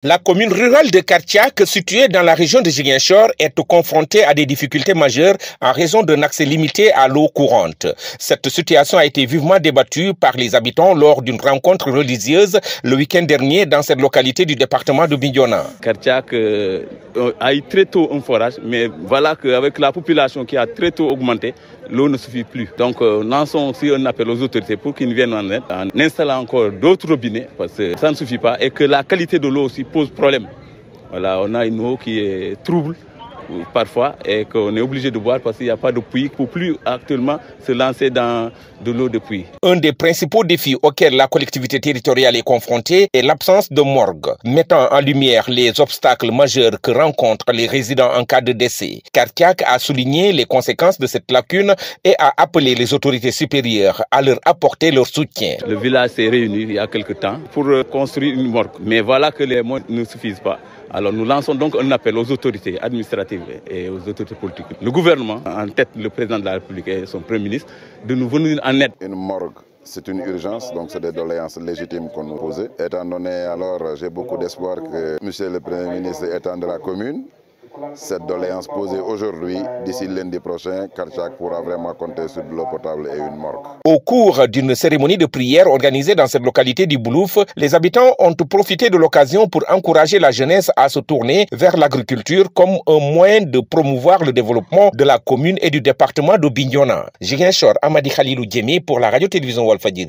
La commune rurale de Kartiak, située dans la région de Ziguinchor, est confrontée à des difficultés majeures en raison d'un accès limité à l'eau courante. Cette situation a été vivement débattue par les habitants lors d'une rencontre religieuse le week-end dernier dans cette localité du département de Bignona. Kartiak a eu très tôt un forage, mais voilà qu'avec la population qui a très tôt augmenté, l'eau ne suffit plus. Donc lançons aussi un appel aux autorités pour qu'ils viennent en aide en installant encore d'autres robinets parce que ça ne suffit pas et que la qualité de l'eau aussi pose problème. Voilà, on a une eau qui est trouble parfois et qu'on est obligé de boire parce qu'il n'y a pas de puits. Il ne faut plus actuellement se lancer dans de l'eau de puits. Un des principaux défis auxquels la collectivité territoriale est confrontée est l'absence de morgue, mettant en lumière les obstacles majeurs que rencontrent les résidents en cas de décès. Kartiak a souligné les conséquences de cette lacune et a appelé les autorités supérieures à leur apporter leur soutien. Le village s'est réuni il y a quelque temps pour construire une morgue, mais voilà que les moyens ne suffisent pas. Alors nous lançons donc un appel aux autorités administratives et aux autorités politiques. Le gouvernement, en tête le président de la République et son Premier ministre, de nous venir en aide. Une morgue, c'est une urgence, donc c'est des doléances légitimes qu'on nous posait. Étant donné, alors j'ai beaucoup d'espoir que Monsieur le Premier ministre étant de la commune, cette doléance posée aujourd'hui, d'ici lundi prochain, Kartiak pourra vraiment compter sur de l'eau potable et une morgue. Au cours d'une cérémonie de prière organisée dans cette localité du Boulouf, les habitants ont profité de l'occasion pour encourager la jeunesse à se tourner vers l'agriculture comme un moyen de promouvoir le développement de la commune et du département de Bignona. Ziguinchor, Amadi Khalilou Djemi pour la radio-télévision Walfadjri.